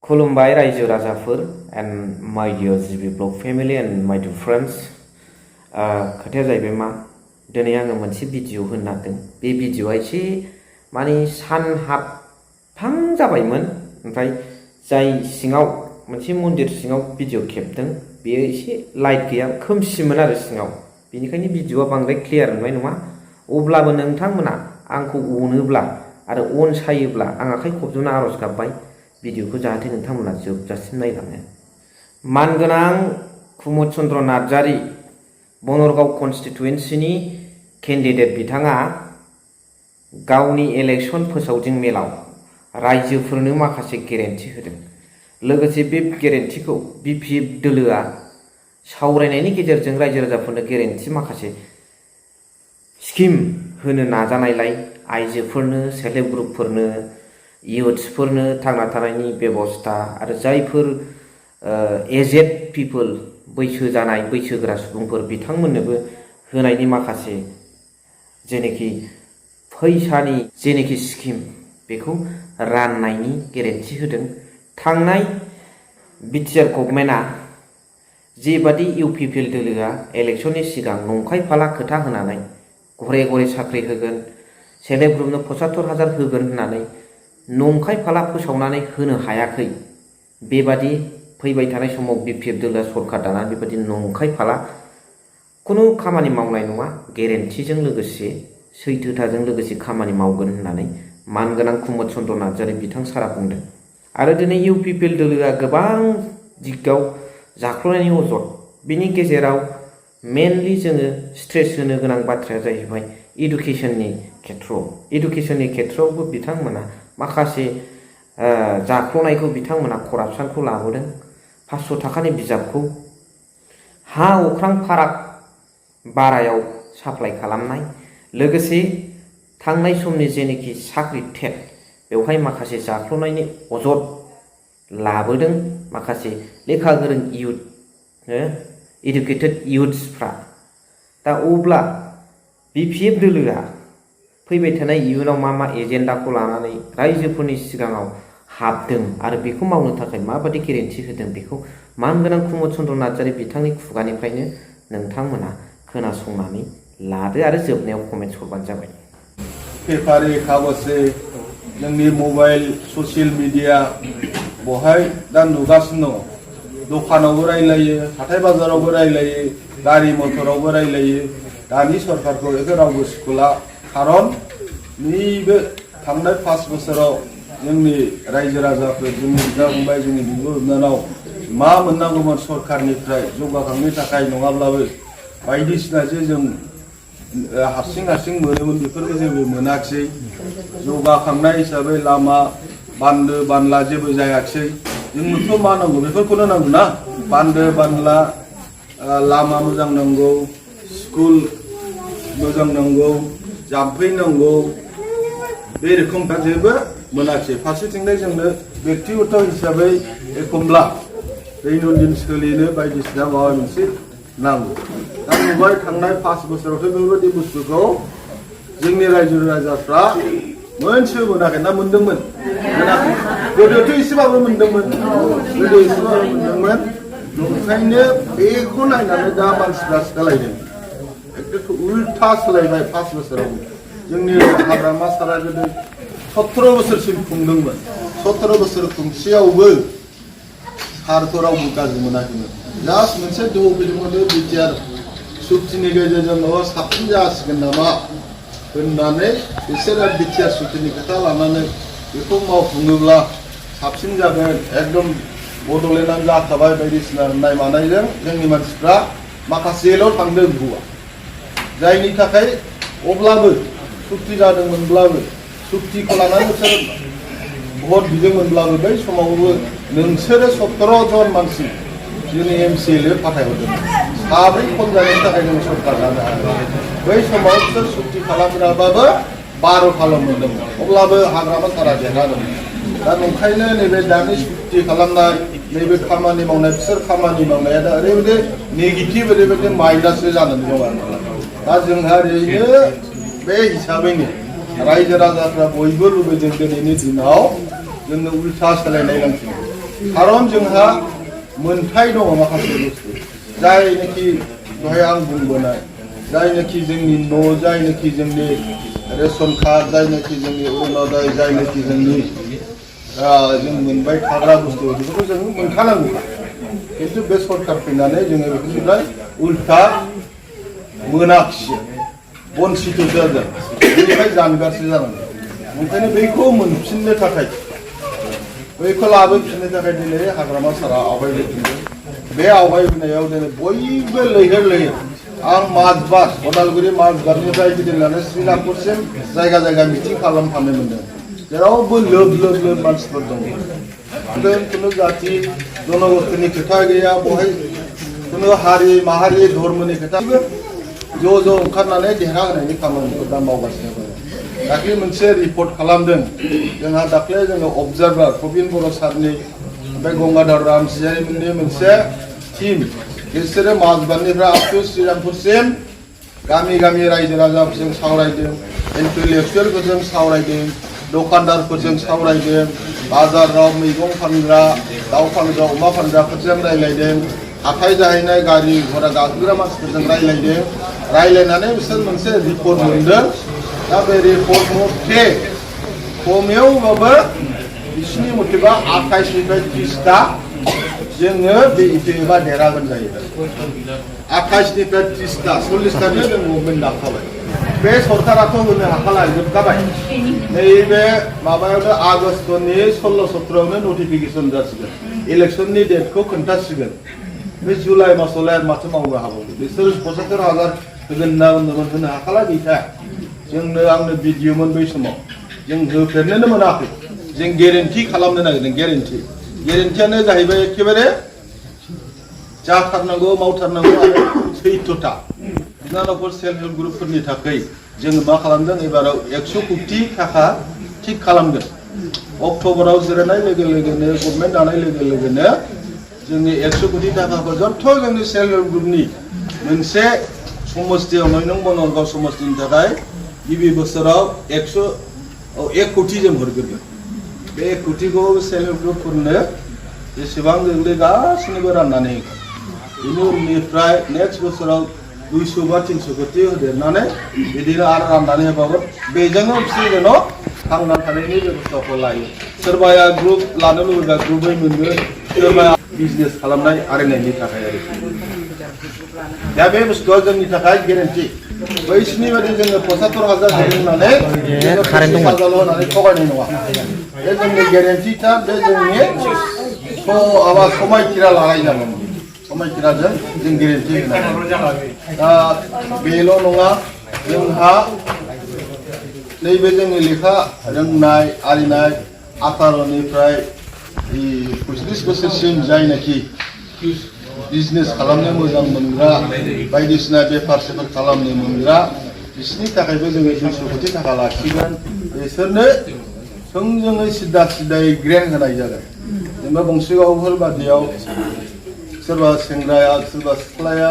खुलुमबाय रायजो राजाफोर and my dear GB blog family and my dear friends. खोथाया जाहैबाय मा दिनै आङो मोनसे भिडिअ होनो नागिरदों। बे भिडिअआ एसे माने सानहाबहां जाबायमोन, ओमफ्राय जाय सिङाव मोनसे मन्दिर सिङाव भिडिअ खेबदों बेयो एसे लाइट गैया, खोमसिमोन आरो सिङाव, बेनिखायनो भिडिअआ बांद्राय क्लियार नुनाय नङा। अब्लाबो नोंथांमोना आंखौ अनोब्ला आरो अनसायोब्ला आं आखाइ खबजोबना आरज गाबबाय भिडिअखौ जाहाथे नोंथांमोना जोबजासिम नायलाङो। मानगोनां कुमद चन्द्र नार्जारि बनरगाव कन्स्टिटुवेन्सिनि केन्डिडेट बिथाङा गावनि इलेक्शन फोसावदिं मेलाव रायजोफोरनो माखासे गेरेन्टि होदों। लोगोसे बे गेरेन्टिखौ बिपिएफ दोलोआ सावरायनायनि गेजेरजों रायजो राजाफोरनो गेरेन्टि माखासे स्किम होनो नाजानायलाय आइजोफोरनो, सेल्फ हेल्प ग्रुपफोरनो, इयुथ्सफोरनो थांना थानायनि बेबस्था आरो जायफोर एजेड पिपोल, बैसो जानाय बैसोगोरा सुबुंफोर बिथांमोननोबो होनायनि माखासे जेनेखि फैसानि जेनेखि स्किम बेखौ राननायनि गेरेन्टि होदों। थांनाय बिटिआर गभर्नमेन्टआ जेबादि इउपिपिएल दोलोआ इलेक्शननि सिगां नंखाय फाला खोथा होनानै घरे घरे साख्रि होगोन, सेल्फ हेल्प ग्रुपनो 75,000 होगोन होननानै नंखाय फाला फोसावनानै होनो हायाखै। बेबादि फैबाय थानाय समाव बिपिएफ दोलोआ सरकार दानानै बेबादि नंखाय फाला खुनु खामानि मावनाय नङा, गेरेन्टिजों लोगोसे सैथोथाजों लोगोसे खामानि मावगोन होननानै मानगोनां कुमद चन्द्र नार्जारि बिथां सारा बुंदों। आरो दिनै इउपिपिएल दोलोआ गोबां दिगाव जाख्ल'नायनि अजद, बिनि गेजेराव मेनलि जोङो स्ट्रेस होनो गोनां बाथ्राया जाहैबाय इडुकेसननि खेथ्रआवबो बिथांमोना माखासे जाख्ल'नायखौ बिथांमोना करापसनखौ लाबोदों। 500 थाखानि बिजाबखौ हा अख्रां फाराग बारायाव साप्लाइ खालामनाय, लोगोसे थांनाय समनि जेनेखि साख्रि टेट बेवहाय माखासे जाख्ल'नायनि अजद लाबोदों माखासे लेखा गोरों इयुथ, इडुकेटेड इयुथ्सफ्रा। दा अब्ला बिपिएफ दोलोआ फैबाय थानाय इयुनाव मा एजेन्डाखौ लानानै रायजोफोरनि सिगाङाव हाबदों आरो बेखौ मावनो थाखाय माबादि गेरेन्टि होदों बेखौ मानगोनां कुमद चन्द्र नार्जारि बिथांनि खुगानिफ्रायनो नोंथांमोना खोनासंनानै लादो आरो जोबनायाव कमेन्ट्स हरबानो जाबाय। पेपारे कागजे जोंनि मबाइल ससियेल मिडिया बहाय दा नुगासिनो दङ। दखानावबो रायलायो, हाथाय बाजारावबो रायलायो, गारि मथरावबो रायलायो। दानि सरकारखौ एखे रावबो सुखुला, खारन नैबे थांनाय 5 बोसोराव जोंनि रायजो राजाफोर, जोंनि बिदा फंबाय, जोंनि बिब' बिनानाव मा मोननांगौमोन सरकारनिफ्राय जौगाखांनो थाखाय नङाब्लाबो बायदिसिना जे जों हारसिं मोनोमोन बेफोरखौ जेबो मोनाखिसै। जौगाखांनाय हिसाबै लामा बान्दो बानला जेबो जायाखिसै। जोंनोथ' मा नांगौ बेफोरखौनो नांगौ ना, बान्दो बानला, लामा मोजां नांगौ, स्कुल मोजां नांगौ, जाम्फै नांगौ, बे रोखोमफ्रा जेबो मोनाखिसै। फारसेथिंजाय जोंनो बेक्तिगत हिसाबै एखमब्ला दैनन्दिन सोलिनो बायदिसिना माबा मोनसे नांगौ। दा नुबाय थांनाय 5 बोसोरावथ' बेफोरबायदि बुस्थुखौ जोंनि रायजो राजाफ्रा मोनसेबो मोनाखै ना मोनदोंमोन? मोनाखै। गोदोथ' एसेबाबो मोनदोंमोन, ओंखायनो बेखौ नायनानै दा मानसिफ्रा सोलायदों। एकदम उल्था सोलायबाय 5 बोसोराव। जोंनि हाग्रामा सारा गोदो 17 बोसोरसिम खुंदोंमोन। 17 बोसोर खुंसेयावबो सारखौ रावबो गाज्रि मोनाखैमोन। जास्ट मोनसे दौ फैदोंमोन, बिटिआर सुक्तिनि गेजेरजों साबसिन जासिगोन नामा होननानै बिसोरो बिटिआर सुक्तिनि खोथा लानानै बेखौ मावफुङोब्ला साबसिन जागोन, एकदम बड'लेण्डआनो जाखाबाय बायदिसिना होननाय मानायजों जोंनि मानसिफ्रा माखासेल' थांदों गुवा। जायनि थाखाय अब्लाबो सुक्ति जादोंमोनब्लाबो, सुक्तिखौ लानानै बिसोर भट बिदोंमोनब्लाबो बै समावबो नोंसोरो 17 जन मानसि जोंनि MCL फाथायहरदोंमोन। 3 खम जानायनि थाखाय जों सरकार दानो हायाखै। बै समाव बिसोर सुक्ति खालामग्राबाबो 12 मोनदोंमोन, अब्लाबो हाग्रामा सारा देरहादोंमोन। दा नंखायनो नैबे दानि सुक्ति खालामनाय, नैबे खामानि मावनाय, बिसोर खामानि मावनाया दा ओरैबायदि नेगेटिभ, ओरैबायदि माइनाससो जानानै दं आरो। दा जोंहा ओरैनो बे हिसाबैनो रायजो राजाफ्रा बयबो लुबैदों दिनैनि दिनाव जोंनो उल्था सोलायनाय नांसिगौ। खारन जोंहा मोनथाय दङ माखासे बुस्थु जायनोखि दहाय आं बुंबोनाय जायनोखि जोंनि न' जायनोखि जोंनि रेशन कार्ड जायनोखि जोंनि अरुणोदय जायनोखि जोंनि जों मोनबाय थाग्रा बुस्थु बेफोरखौ जों मोनखानांगौ खिन्थु बे सरकार फैनानै जोङो बेफोरनिफ्राय उल्था मोनाखिसो बनसिथ' जादों बेनिफ्राय जानगारसो जानांगौ ओंखायनो बैखौ मोनफिननो थाखाय बैखौ लाबोफिननो थाखाय दिनै हाग्रामा सारा आवगायबोफिनदों बे आवगायबोनायाव दिनै बयबो लैहोर लैहोर आं माजबाद उदालगुरि माजबादनिफ्राय गिदिंनानै श्रीरामपुरसिम जायगा जायगा मिटिं खालामफानो मोनदों जेरावबो लोब लोब लोब मानसिफोर दङ खुनु जाति जनगोष्ठीनि खोथा गैया बहाय खुनु हारि माहारि धर्मनि खोथा ज' ओंखारनानै देरहा होनायनि खामानिखौ दा मावगासिनो दङ दाख्लै मोनसे रिपर्ट खालामदों जोंहा दाख्लै जोङो अबजार्भार प्रबिन बर' सारनि ओमफ्राय गंगाधर रामसियारिमोननि मोनसे टीम बिसोरो माजबादनिफ्राय आप टु श्रीरामपुरसिम गामि गामि रायजो राजाफोरजों सावरायदों इन्टेलेक्सुवेलफोरजों सावरायदों दखानदारफोरजों सावरायदों बाजाराव मैगं फानग्रा दाउ फानग्रा अमा फानग्राफोरजों रायलायदों हाथाय जाहैनाय गारि घोड़ा गाखोग्रा मानसिफोरजों रायलायदों रायलायनानै बिसोर मोनसे रिपर्ट मोनदों दा बे रिपर्ट मथे खमैयावबाबो बिसिनि मथेबा 28 निफ्राय 30टा जोङो बे इपिएफआ देरहागोन जाहैबाय 28 निफ्राय 30टा 40टानो जों मुभमेन्ट दाखाबाय बे सरकाराथ' होनो हाखाला जोबखाबाय नैबे माबायावनो आगष्टनि 16-17आवनो नटिफिकेसन जासिगोन इलेक्सननि डेटखौ खोन्थासिगोन बे जुलाइ मासावलाय माथो मावनो हाबावो बिसोर 75,000 होगोन होनना बुंदोंमोन होनो हाखाला गैथा जोंनो आंनो भिडिअमोन बै समाव जों होफेरनोनो मोनाखै जों गेरेन्टि खालामनो नागिरदों गेरेन्टियानो जाहैबाय एखेबारे जाथारनांगौ मावथारनांगौ आरो सैथोथा बिनानावफोर सेल्फ हेल्प ग्रुपफोरनि थाखाय जोङो मा खालामदों एबाराव 100 कोटि थाखा थिक खालामगोन अक्ट'बराव जिरायनाय लोगो लोगोनो गभर्नमेन्ट दानाय लोगो लोगोनो जोंनि 100 कोटि थाखाखौ जथ' जोंनि सेल्फ हेल्प ग्रुपनि मोनसे समस्थियाव नयनं बनगाव समस्थिनि थाखाय गिबि बोसोराव 1 कोटि जों हरगोन बे 1 कोटिखौ सेल्फ हेल्प ग्रुपफोरनो जेसेबां जोंनो गासिनोबो राननानै होगोन बेनि उननिफ्राय नेक्स्ट बोसोराव 200 बा 300 कोटि होदेरनानै बिदिनो आरो राननानै होबावगोन बेजोंनो बिसोर थांना थानायनि बेबस्थाखौ लायो सोरबाया ग्रुप लानो लुबैबा ग्रुपै मोनगोन सोरबाया बिजनेस खालामनाय आरिनायनि थाखाय आरो दा बे बुस्थुआ जोंनि थाखाय गेरेन्टि बैसिनि बायदि जोङो 75,000 होनानै 25,000 होनानै थगायनाय नङा बे जोंनि गेरेन्टिथा बे जोंनि समायखिरा लानाय जागोन समायखिराजों जों गेरेन्टि होनाय दा बेल' नङा जोंहा नैबे जोंनि लेखा रोंनाय आरिनाय 18निफ्राय 25 बोसोरसिम जायनाखि बिजनेस खालामनो मोजां मोनग्रा बायदिसिना बेफार सेफार खालामनो मोनग्रा बिसोरनि थाखायबो जोङो 200 कोटि थाखा लाखिगोन बिसोरनो थोंजोङै सिदायै ग्रेन्ट होनाय जागोन जेनेबा बंसिगावफोर बादियाव सोरबा सेंग्राया सोरबा सिख्लाया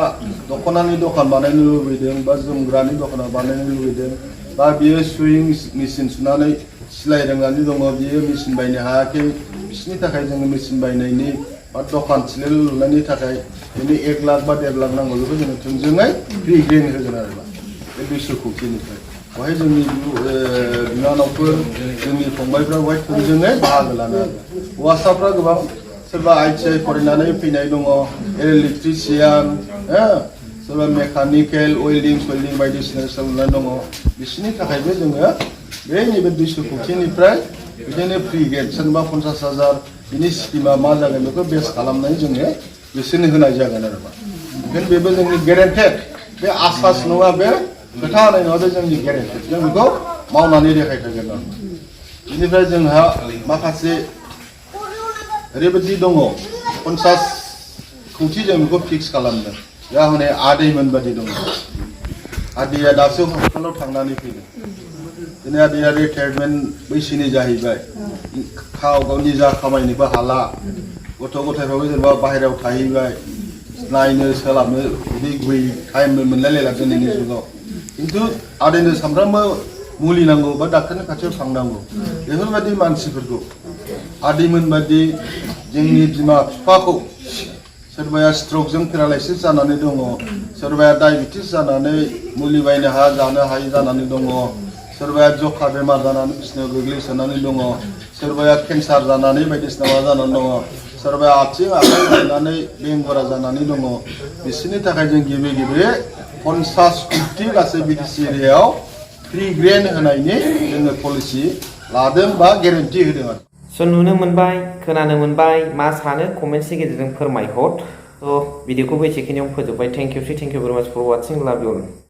दख'नानि दखान बानायनो लुबैदों बा जोमग्रानि दखान बानायनो लुबैदों बा बियो सुइं मेचिन सुनानै सिलाइ रोंनानै दङ बियो मेचिन बायनो हायाखै बिसोरनि थाखाय जोङो मेचिन बायनायनि बा दखान सिलाइ लुनायनि थाखाय बिनो 1 लाख बा 1.5 लाख नांगौ बेखौ जोङो थोंजोङै फ्रि ग्रेन्ट होगोन आरोबा बे 200 कोटिनिफ्राय बेवहाय जोंनि बिनानावफोर जोंनि फंबायफ्रा बेवहाय थोंजोङै बाहागो लानो हागोन हौवासाफ्रा गोबां सोरबा ITI फरायनानै फैनाय दङ इलेक्ट्रिशियान सोरबा मेकानिकेल वेल्डिं सवेल्डिं बायदिसिना सोलोंनाय दङ बिसोरनि थाखायबो जोङो बे नैबे 200 कोटिनिफ्राय बिदिनो फ्रि ग्रेन्ट सोरबा 50,000 बिनि स्किमा मा जागोन बेखौ बेस खालामनानै जोङो बिसोरनो होनाय जागोन आरोबा ओंखायनो बेबो जोंनि गेरेन्टेड बे आसास नङा बे खोथा होनाय नङा बे जोंनि गेरेन्टेड जों बेखौ मावनानै देखायथारगोन आरो बेनिफ्राय जोंहा माखासे ओरैबायदि दङ 50 कोटि जों बेखौ फिक्स खालामदों दा हनै आदैमोन बादि दङ आदैया दासो हस्पिटालाव थांनानै फैदों दिनै आदैया रिटायारमेन्ट बैसोनि जाहैबाय गाव निजा खामायनोबो हाला गथ' गथायफ्राबो जेनेबा बाहेरायाव थाहैबाय नायनो सोलाबनो बिदि गुबै टाइमबो मोनलायलायला दिनैनि जुगाव खिन्थु आदैनो सानफ्रामबो मुलि नांगौ बा डाक्टारनि खाथियाव थांनांगौ बेफोरबायदि मानसिफोरखौ आदैमोन बादि जोंनि बिमा बिफाखौ सोरबाया स्ट्रकजों पेरालाइसिस जानानै दङ, सोरबाया डायबेटिस जानानै मुलि बायनो हाया जानो हायै जानानै दङ, सोरबाया जखा बेमार जानानै बिसिनायाव गोग्लैसोनानै दङ, सोरबाया केन्सार जानानै बायदिसिना माबा जानानै दङ, सोरबाया आथिं आखाइ बायनानै बेंगुरा जानानै दङ। बिसोरनि थाखाय जों गिबि 50 कोटी गासै बिटिसि एरियायाव फ्रि ग्रेन होनायनि जोङो पलिसि लादों बा गेरेन्टि होदों आरो। स' नुनो मोनबाय, खोनानो मोनबाय, मा सानो कमेन्ट्सनि गेजेरजों फोरमायहर। स' भिडिअखौबो एसेखिनियाव फोजोबबाय। थेंक इउ भेरि माच फर वाचिं, लाभ इउ अल।